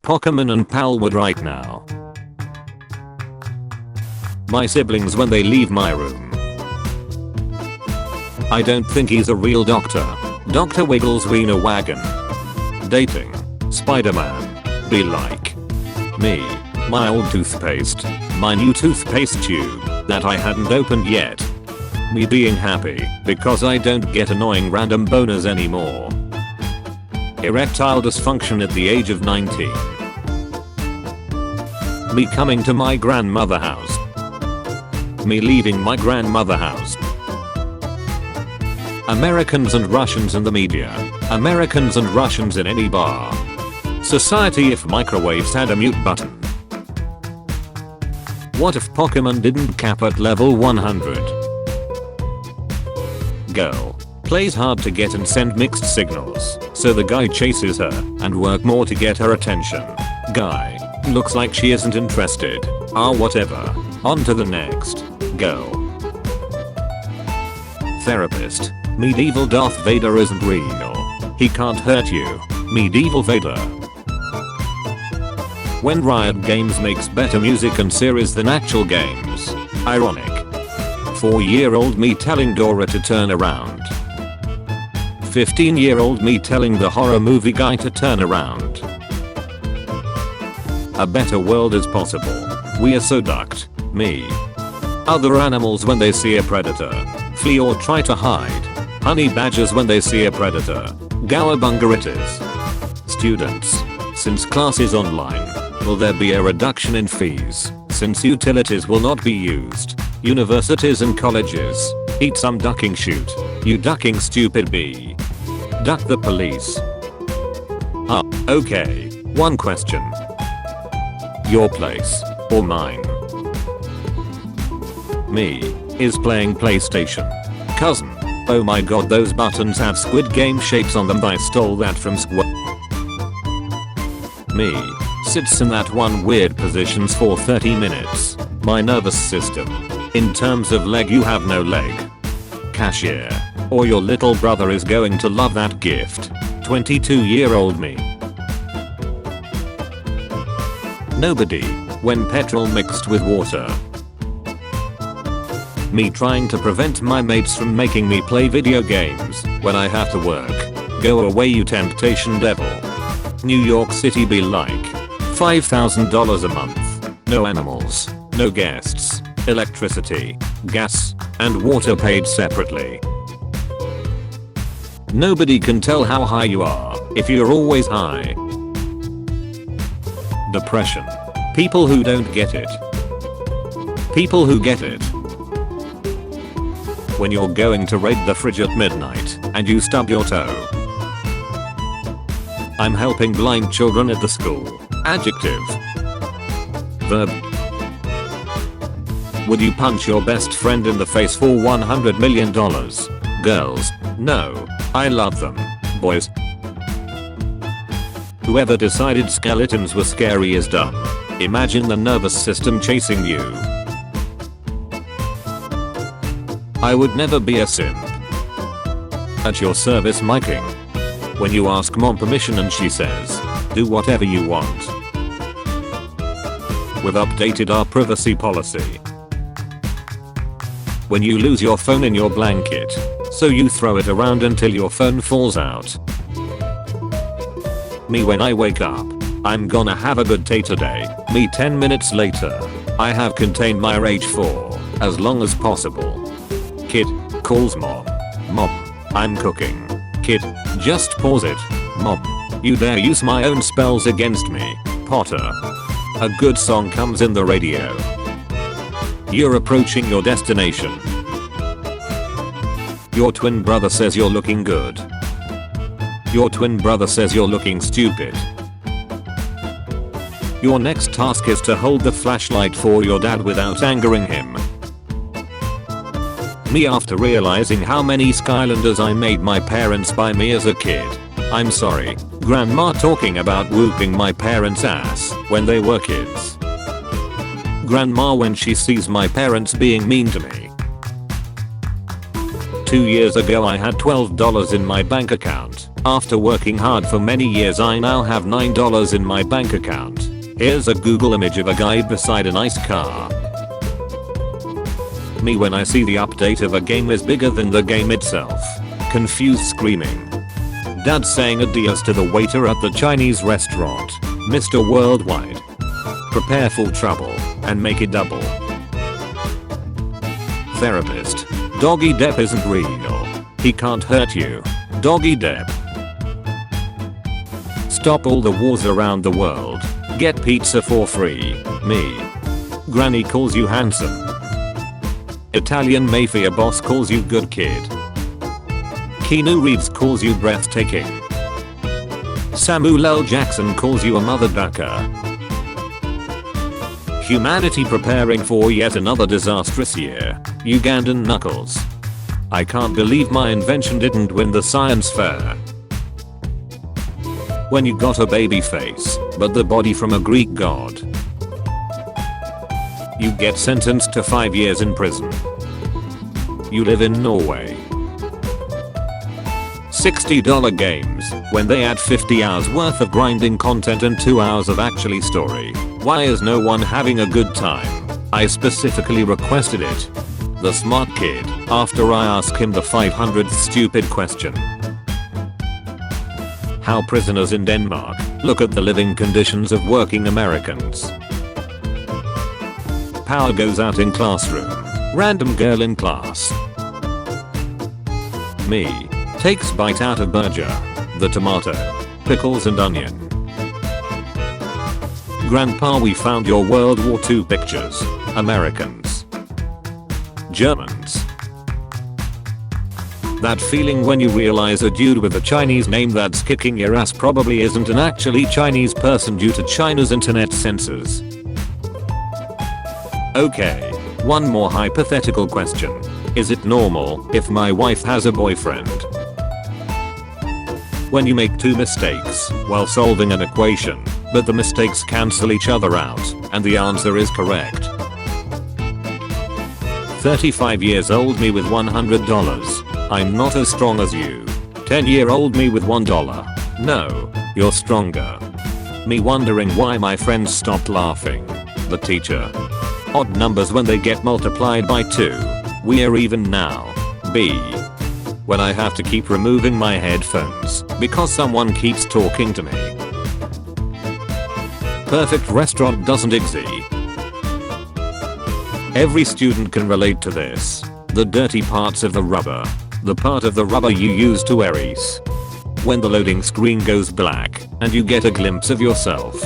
Pokemon and Palwood right now. My siblings when they leave my room. I don't think he's a real doctor. Dr. Wiggles Wiener Wagon. Dating. Spider-Man. Be like. Me. My old toothpaste. My new toothpaste tube that I hadn't opened yet. Me being happy because I don't get annoying random boners anymore. Erectile dysfunction at the age of 19. Me coming to my grandmother house. Me leaving my grandmother house. Americans and Russians in the media. Americans and Russians in any bar. Society if microwaves had a mute button. What if Pokemon didn't cap at level 100? Girl. Plays hard to get and send mixed signals, so the guy chases her and work more to get her attention. Guy. Looks like she isn't interested. Whatever. On to the next. Girl. Therapist. Medieval Darth Vader isn't real. He can't hurt you. Medieval Vader. When Riot Games makes better music and series than actual games. Ironic. 4-year-old me telling Dora to turn around. 15-year-old me telling the horror movie guy to turn around. A better world is possible. We are so ducked. Me. Other animals when they see a predator. Flee or try to hide. Honey badgers when they see a predator. Gawabungaritas. Students. Since class is online, will there be a reduction in fees? Since utilities will not be used. Universities and colleges. Eat some ducking shoot. You ducking stupid bee. Duck the police. Okay. One question. Your place or mine? Me is playing PlayStation. Cousin. Oh my god, those buttons have Squid Game shapes on them. I stole that from Squid. Me sits in that one weird positions for 30 minutes. My nervous system. In terms of leg, you have no leg. Cashier. Or your little brother is going to love that gift. 22-year-old me. Nobody. When petrol mixed with water. Me trying to prevent my mates from making me play video games when I have to work. Go away, you temptation devil. New York City be like $5,000 a month. No animals, no guests, electricity, gas, and water paid separately. Nobody can tell how high you are if you're always high. Depression. People who don't get it. People who get it. When you're going to raid the fridge at midnight and you stub your toe. I'm helping blind children at the school. Adjective. Verb. Would you punch your best friend in the face for $100 million? Girls. No. I love them. Boys. Whoever decided skeletons were scary is dumb. Imagine the nervous system chasing you. I would never be a simp. At your service, my king. When you ask mom permission and she says, do whatever you want. We've updated our privacy policy. When you lose your phone in your blanket, so you throw it around until your phone falls out. Me when I wake up, I'm gonna have a good day today. Me 10 minutes later, I have contained my rage for as long as possible. Kid calls mom. Mom, I'm cooking. Kid, just pause it. Mom, you dare use my own spells against me, Potter. A good song comes in the radio. You're approaching your destination. Your twin brother says you're looking good. Your twin brother says you're looking stupid. Your next task is to hold the flashlight for your dad without angering him. Me after realizing how many Skylanders I made my parents buy me as a kid. I'm sorry, grandma talking about whooping my parents' ass when they were kids. Grandma when she sees my parents being mean to me. 2 years ago I had $12 in my bank account. After working hard for many years, I now have $9 in my bank account. Here's a Google image of a guy beside a nice car. Me when I see the update of a game is bigger than the game itself. Confused screaming. Dad saying adios to the waiter at the Chinese restaurant. Mr. Worldwide. Prepare for trouble and make it double. Therapist. Doggy Depp isn't real. He can't hurt you. Doggy Depp. Stop all the wars around the world. Get pizza for free. Me. Granny calls you handsome. Italian mafia boss calls you good kid. Keanu Reeves calls you breathtaking. Samuel L. Jackson calls you a mother ducker. Humanity preparing for yet another disastrous year. Ugandan knuckles. I can't believe my invention didn't win the science fair. When you got a baby face, but the body from a Greek god. You get sentenced to 5 years in prison. You live in Norway. $60 games, when they add 50 hours worth of grinding content and 2 hours of actually story. Why is no one having a good time? I specifically requested it. The smart kid, after I ask him the 500th stupid question. How prisoners in Denmark look at the living conditions of working Americans. Power goes out in classroom. Random girl in class. Me. Takes bite out of burger. The tomato. Pickles and onion. Grandpa, we found your World War II pictures. Americans. Germans. That feeling when you realize a dude with a Chinese name that's kicking your ass probably isn't an actually Chinese person due to China's internet censors. Okay, one more hypothetical question. Is it normal if my wife has a boyfriend? When you make 2 mistakes while solving an equation, but the mistakes cancel each other out, and the answer is correct. 35 years old me with $100. I'm not as strong as you. 10-year-old me with $1. No, you're stronger. Me wondering why my friends stopped laughing. The teacher. Odd numbers when they get multiplied by 2. We're even now. B. When I have to keep removing my headphones because someone keeps talking to me. Perfect restaurant doesn't exist. Every student can relate to this. The dirty parts of the rubber. The part of the rubber you use to erase. When the loading screen goes black and you get a glimpse of yourself.